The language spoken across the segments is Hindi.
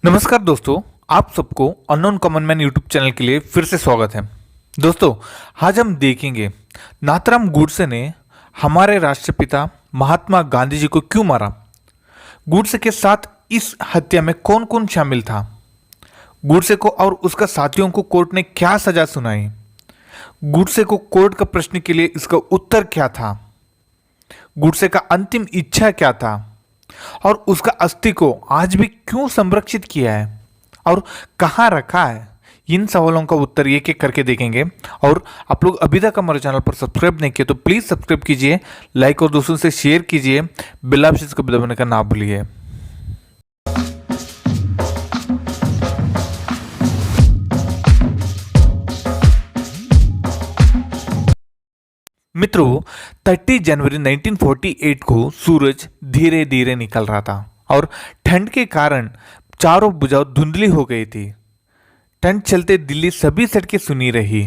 नमस्कार दोस्तों, आप सबको unknown common man YouTube channel के लिए फिर से स्वागत है। दोस्तों, आज हम देखेंगे नाथूराम गोडसे ने हमारे राष्ट्रपिता महात्मा गांधी जी को क्यों मारा। गोडसे के साथ इस हत्या में कौन कौन शामिल था। गोडसे को और उसका साथियों को कोर्ट ने क्या सजा सुनाई। गोडसे को कोर्ट का प्रश्न के लिए इसका उत्तर क्या था। गोडसे का अंतिम इच्छा क्या था और उसका अस्थि को आज भी क्यों संरक्षित किया है और कहाँ रखा है। इन सवालों का उत्तर एक एक करके देखेंगे। और आप लोग अभी तक हमारे चैनल पर सब्सक्राइब नहीं किए तो प्लीज सब्सक्राइब कीजिए, लाइक और दोस्तों से शेयर कीजिए, बेल आइकन को दबाने का ना भूलिए। मित्रों, 30 जनवरी 1948 को सूरज धीरे धीरे निकल रहा था और ठंड के कारण चारों भुजाएं धुंधली हो गई थी। ठंड चलते दिल्ली सभी सड़कें सुनी रही।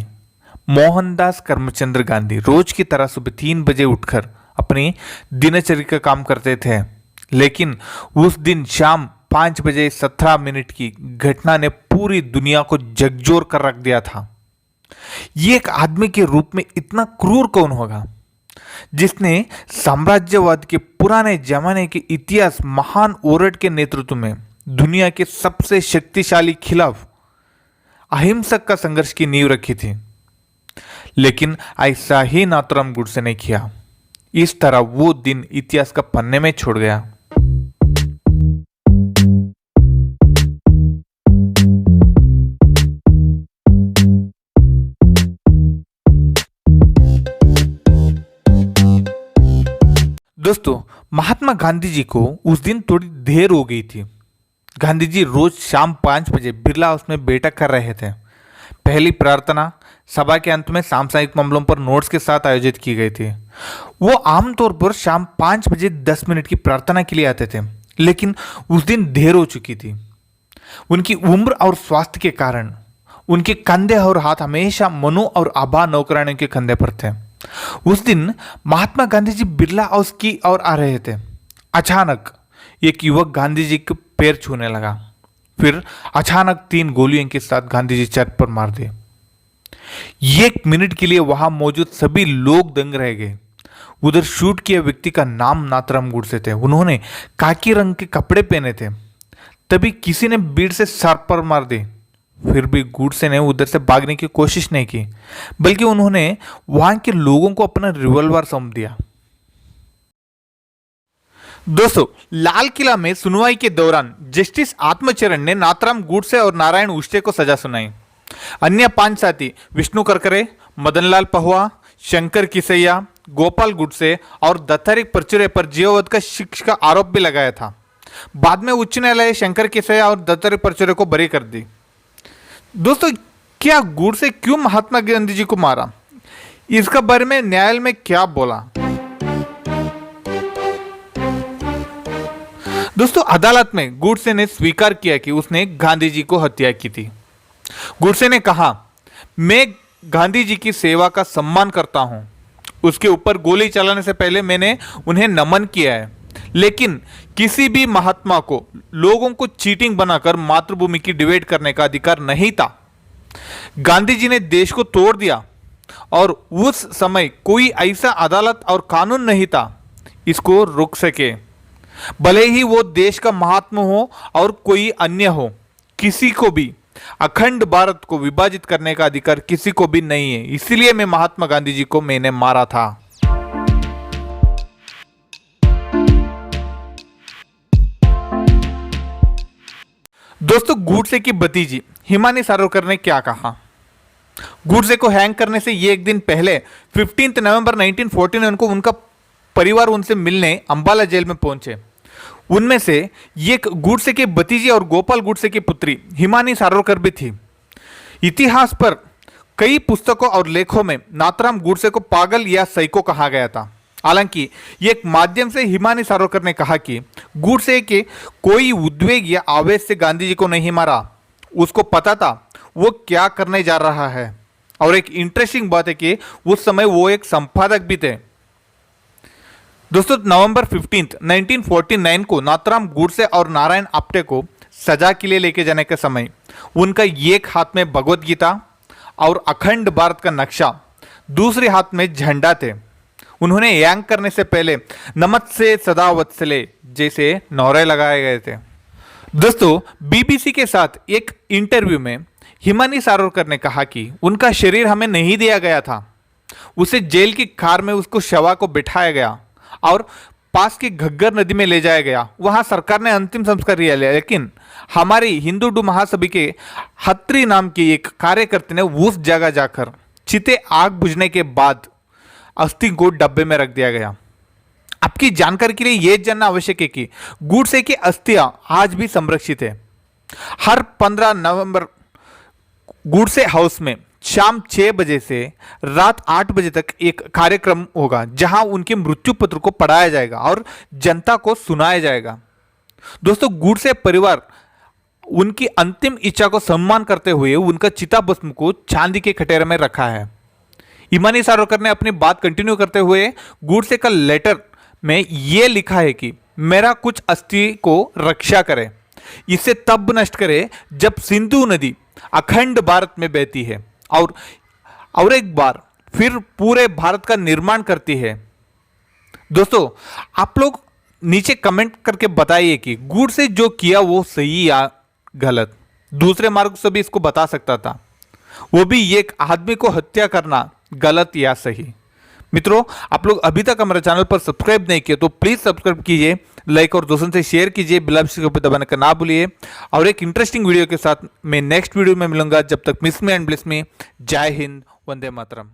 मोहनदास करमचंद गांधी रोज की तरह सुबह 3 बजे उठकर अपनी दिनचर्या का काम करते थे, लेकिन उस दिन शाम 5 बजे 17 मिनट की घटना ने पूरी दुनिया को झकझोर कर रख दिया था। ये एक आदमी के रूप में इतना क्रूर कौन होगा जिसने साम्राज्यवाद के पुराने जमाने के इतिहास महान ओरड के नेतृत्व में दुनिया के सबसे शक्तिशाली खिलाफ अहिंसक का संघर्ष की नींव रखी थी। लेकिन ऐसा ही नाथूराम गोडसे ने किया। इस तरह वो दिन इतिहास का पन्ने में छोड़ गया। दोस्तों, महात्मा गांधी जी को उस दिन थोड़ी देर हो गई थी। गांधी जी रोज शाम 5 बजे बिरला हाउस में बैठक कर रहे थे। पहली प्रार्थना सभा के अंत में सामसाहिक मामलों पर नोट्स के साथ आयोजित की गई थी। वो आमतौर पर शाम 5 बजे 10 मिनट की प्रार्थना के लिए आते थे, लेकिन उस दिन देर हो चुकी थी। उनकी उम्र और स्वास्थ्य के कारण उनके कंधे और हाथ हमेशा मनु और आभा नौकरानियों के कंधे पर थे। उस दिन महात्मा गांधी जी बिरला हाउस की ओर आ रहे थे। अचानक एक युवक गांधी जी के पैर छूने लगा। फिर अचानक 3 गोलियों के साथ गांधी जी छत पर मार दिए। 1 मिनट के लिए वहां मौजूद सभी लोग दंग रह गए। उधर शूट किए व्यक्ति का नाम नाथूराम गोडसे थे। उन्होंने काकी रंग के कपड़े पहने थे। तभी किसी ने बीड़ से सर पर मार दी। फिर भी गोडसे ने उधर से भागने की कोशिश नहीं की, बल्कि उन्होंने वहां के लोगों को अपना रिवॉल्वर सौंप दिया। दोस्तों, लाल किला में सुनवाई के दौरान जस्टिस आत्मचरण ने नाथूराम गोडसे और नारायण उश्टे को सजा सुनाई। अन्य 5 साथी विष्णु करकरे, मदनलाल पहुआ, शंकर किसैया, गोपाल गोडसे और दत्तात्रेय परचुरे पर जीवावधि का शिक्षा का आरोप भी लगाया था। बाद में उच्च न्यायालय शंकर किसैया और दत्तात्रेय परचुरे को बरी कर दी। दोस्तों, क्या गोडसे क्यों महात्मा गांधी जी को मारा, इसका बारे में न्यायालय में क्या बोला। दोस्तों, अदालत में गोडसे ने स्वीकार किया कि उसने गांधी जी को हत्या की थी। गोडसे ने कहा, मैं गांधी जी की सेवा का सम्मान करता हूं। उसके ऊपर गोली चलाने से पहले मैंने उन्हें नमन किया है, लेकिन किसी भी महात्मा को लोगों को चीटिंग बनाकर मातृभूमि की डिबेट करने का अधिकार नहीं था। गांधी जी ने देश को तोड़ दिया और उस समय कोई ऐसा अदालत और कानून नहीं था इसको रोक सके। भले ही वो देश का महात्मा हो और कोई अन्य हो, किसी को भी अखंड भारत को विभाजित करने का अधिकार किसी को भी नहीं है। इसीलिए मैं महात्मा गांधी जी को मैंने मारा था। दोस्तों, गोडसे की भतीजी हिमानी सावरकर ने क्या कहा। गोडसे को हैंग करने से ये एक दिन पहले 15 नवंबर 1949 को उनका परिवार उनसे मिलने अंबाला जेल में पहुंचे। उनमें से एक गोडसे के भतीजी और गोपाल गोडसे की पुत्री हिमानी सावरकर भी थी। इतिहास पर कई पुस्तकों और लेखों में नाथूराम गोडसे को पागल या साइको कहा गया था। हालांकि एक माध्यम से हिमानी सावरकर ने कहा कि गोडसे के कोई उद्वेग या आवेश से गांधी जी को नहीं मारा। उसको पता था वो क्या करने जा रहा है। और एक इंटरेस्टिंग बात है कि उस समय वो एक संपादक भी थे। दोस्तों, नवंबर 15, 1949 को नाथूराम गोडसे और नारायण आप्टे को सजा के लिए लेके जाने के समय उनका एक हाथ में भगवत गीता और अखंड भारत का नक्शा, दूसरे हाथ में झंडा थे। उन्होंने यांग करने से पहले नमस्ते सदा वत्सले जैसे नारे लगाए गए थे। दोस्तों, बीबीसी के साथ एक इंटरव्यू में हिमानी सारोरकर ने कहा कि उनका शरीर हमें नहीं दिया गया था, उसे जेल की कार में उसको शवा को बिठाया गया और पास की घग्गर नदी में ले जाया गया। वहां सरकार ने अंतिम संस्कार किया, लेकिन हमारी हिंदू महासभा के हत्री नाम के एक कार्यकर्ता ने उस जगह जाकर चिते आग बुझने के बाद अस्थि को डब्बे में रख दिया गया। आपकी जानकारी के लिए यह जानना आवश्यक है कि गूडसे की अस्थियां आज भी संरक्षित है। हर 15 नवंबर गूडसे हाउस में शाम 6 बजे से रात 8 बजे तक एक कार्यक्रम होगा जहां उनके मृत्यु पत्र को पढ़ाया जाएगा और जनता को सुनाया जाएगा। दोस्तों, गूडसे परिवार उनकी अंतिम इच्छा को सम्मान करते हुए उनका चिता भस्म को चांदी के कटोरे में रखा है। हिमानी सारोरकर ने अपनी बात कंटिन्यू करते हुए गूडसे का लेटर में यह लिखा है कि मेरा कुछ अस्थि को रक्षा करे, इसे तब नष्ट करे जब सिंधु नदी अखंड भारत में बहती है और एक बार फिर पूरे भारत का निर्माण करती है। दोस्तों, आप लोग नीचे कमेंट करके बताइए कि गूडसे जो किया वो सही या गलत। दूसरे मार्ग से भी इसको बता सकता था, वो भी एक आदमी को हत्या करना गलत या सही। मित्रों, आप लोग अभी तक हमारे चैनल पर सब्सक्राइब नहीं किए तो प्लीज सब्सक्राइब कीजिए, लाइक और दोस्तों से शेयर कीजिए, बेल आइकन को दबाने का ना भूलिए। और एक इंटरेस्टिंग वीडियो के साथ मैं नेक्स्ट वीडियो में मिलूंगा। जब तक miss me and bless me. जय हिंद, वंदे मातरम।